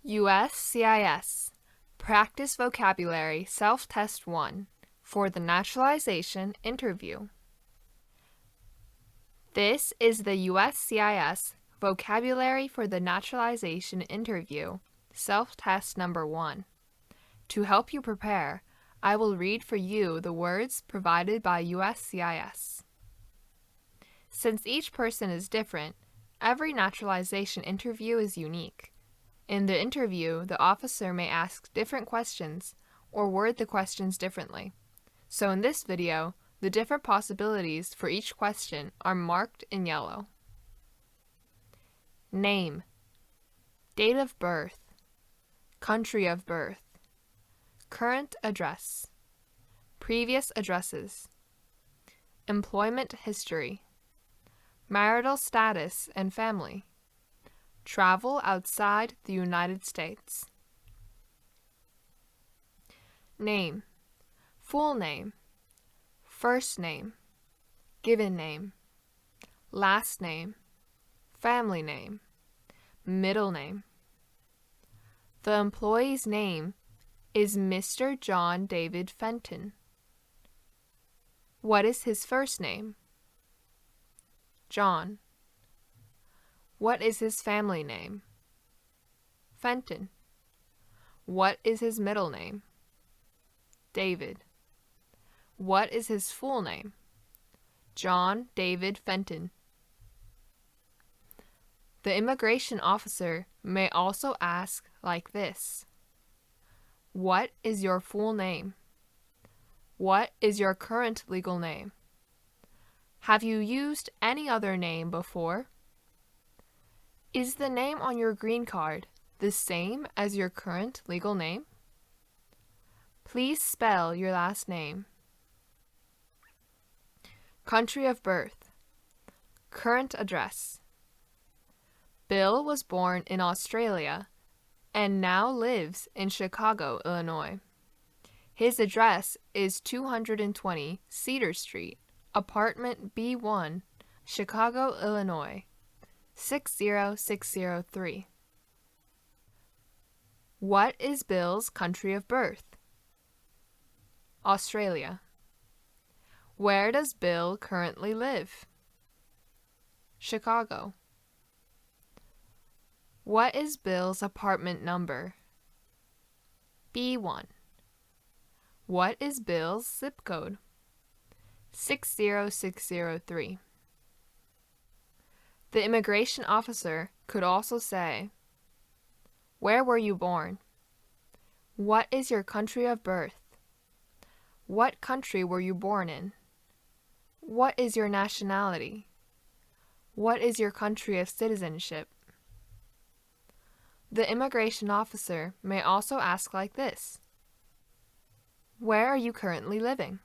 USCIS Practice Vocabulary Self-Test 1 for the Naturalization Interview. This is the USCIS Vocabulary for the Naturalization Interview, Self-Test Number 1. To help you prepare, I will read for you the words provided by USCIS. Since each person is different, every naturalization interview is unique. In the interview, the officer may ask different questions or word the questions differently. So in this video, the different possibilities for each question are marked in yellow. Name, date of birth, country of birth, current address, previous addresses, employment history, marital status and family, travel outside the United States. Name, full name, first name, given name, last name, family name, middle name. The employee's name is Mr. John David Fenton. What is his first name? John. What is his family name? Fenton. What is his middle name? David. What is his full name? John David Fenton. The immigration officer may also ask like this: What is your full name? What is your current legal name? Have you used any other name before? Is the name on your green card the same as your current legal name? Please spell your last name. Country of birth, current address. Bill was born in Australia and now lives in Chicago, Illinois. His address is 220 Cedar Street, apartment B1, Chicago, Illinois, 60603. What is Bill's country of birth? Australia. Where does Bill currently live? Chicago. What is Bill's apartment number? B1. What is Bill's zip code? 60603. The immigration officer could also say, Where were you born? What is your country of birth? What country were you born in? What is your nationality? What is your country of citizenship? The immigration officer may also ask like this: Where are you currently living?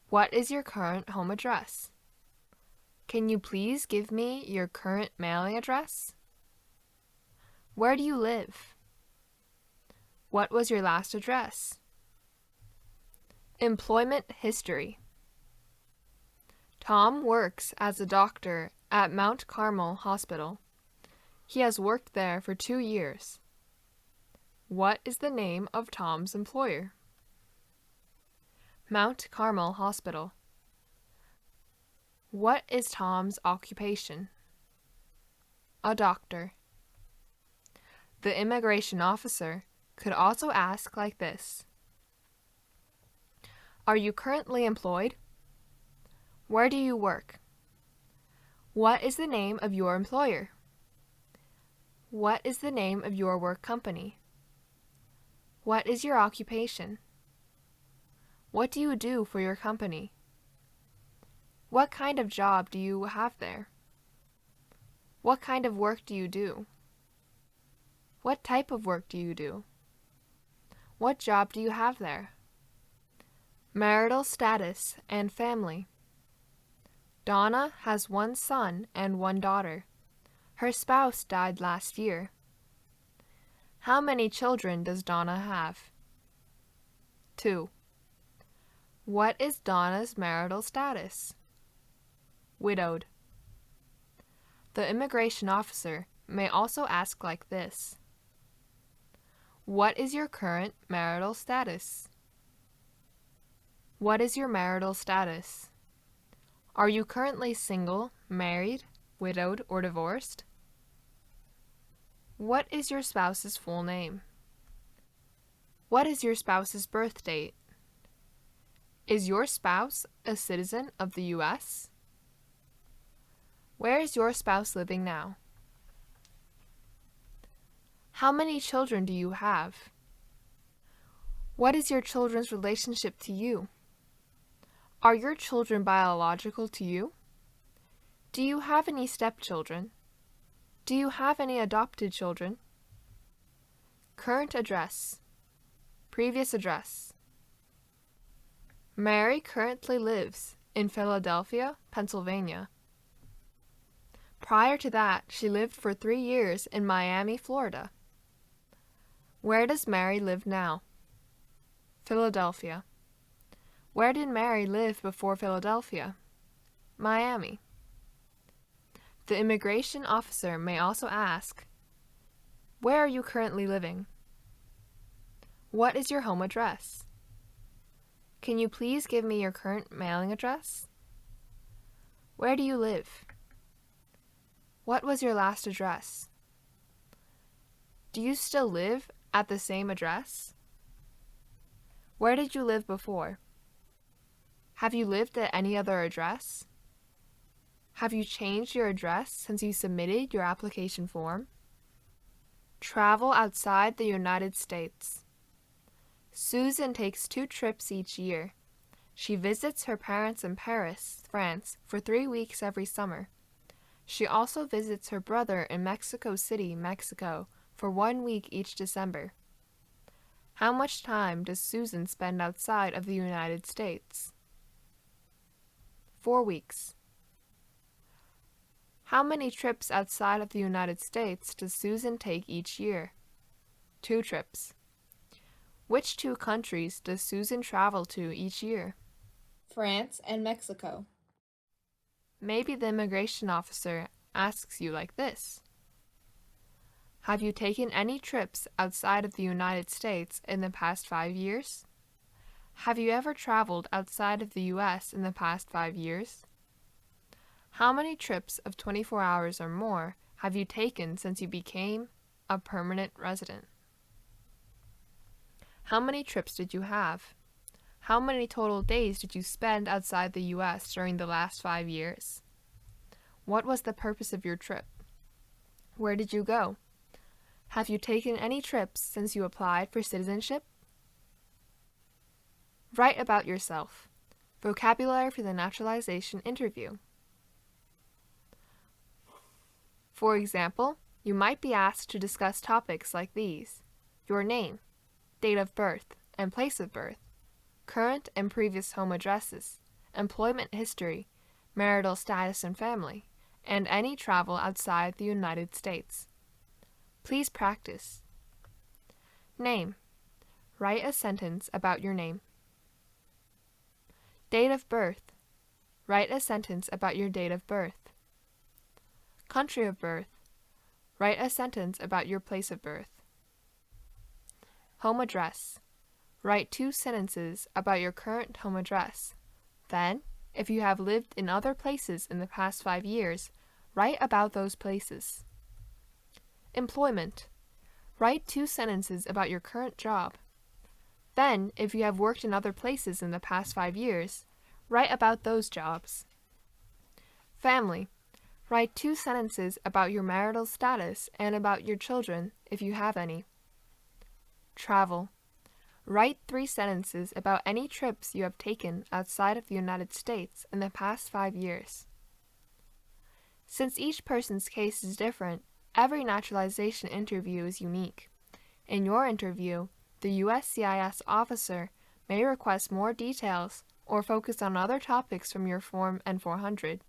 What is your current home address? Can you please give me your current mailing address? Where do you live? What was your last address? Employment history. Tom works as a doctor at Mount Carmel Hospital. He has worked there for 2 years. What is the name of Tom's employer? Mount Carmel Hospital. What is Tom's occupation? A doctor. The immigration officer could also ask like this: Are you currently employed? Where do you work? What is the name of your employer? What is the name of your work company? What is your occupation? What do you do for your company? What kind of job do you have there? What kind of work do you do? What type of work do you do? What job do you have there? Marital status and family. Donna has 1 son and 1 daughter. Her spouse died last year. How many children does Donna have? 2. What is Donna's marital status? Widowed. The immigration officer may also ask like this: What is your current marital status? What is your marital status? Are you currently single, married, widowed, or divorced? What is your spouse's full name? What is your spouse's birth date? Is your spouse a citizen of the U.S.? Where is your spouse living now? How many children do you have? What is your children's relationship to you? Are your children biological to you? Do you have any stepchildren? Do you have any adopted children? Current address. Previous address. Mary currently lives in Philadelphia, Pennsylvania. Prior to that, she lived for 3 years in Miami, Florida. Where does Mary live now? Philadelphia. Where did Mary live before Philadelphia? Miami. The immigration officer may also ask, where are you currently living? What is your home address? Can you please give me your current mailing address? Where do you live? What was your last address? Do you still live at the same address? Where did you live before? Have you lived at any other address? Have you changed your address since you submitted your application form? Travel outside the United States. Susan takes 2 trips each year. She visits her parents in Paris, France, for 3 weeks every summer. She also visits her brother in Mexico City, Mexico, for 1 week each December. How much time does Susan spend outside of the United States? 4 weeks. How many trips outside of the United States does Susan take each year? 2 trips. Which 2 countries does Susan travel to each year? France and Mexico. Maybe the immigration officer asks you like this. Have you taken any trips outside of the United States in the past 5 years? Have you ever traveled outside of the U.S. in the past 5 years? How many trips of 24 hours or more have you taken since you became a permanent resident? How many trips did you have? How many total days did you spend outside the U.S. during the last 5 years? What was the purpose of your trip? Where did you go? Have you taken any trips since you applied for citizenship? Write about yourself. Vocabulary for the naturalization interview. For example, you might be asked to discuss topics like these: your name, date of birth and place of birth, current and previous home addresses, employment history, marital status and family, and any travel outside the United States. Please practice. Name. Write a sentence about your name. Date of birth. Write a sentence about your date of birth. Country of birth. Write a sentence about your place of birth. Home address. Write 2 sentences about your current home address. Then, if you have lived in other places in the past 5 years, write about those places. Employment. Write 2 sentences about your current job. Then, if you have worked in other places in the past 5 years, write about those jobs. Family. Write 2 sentences about your marital status and about your children, if you have any. Travel. Write 3 sentences about any trips you have taken outside of the United States in the past 5 years. Since each person's case is different, every naturalization interview is unique. In your interview, the USCIS officer may request more details or focus on other topics from your Form N-400.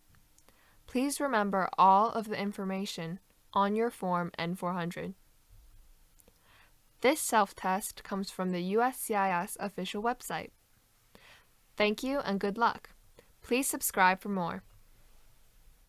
Please remember all of the information on your Form N-400. This self-test comes from the USCIS official website. Thank you and good luck. Please subscribe for more.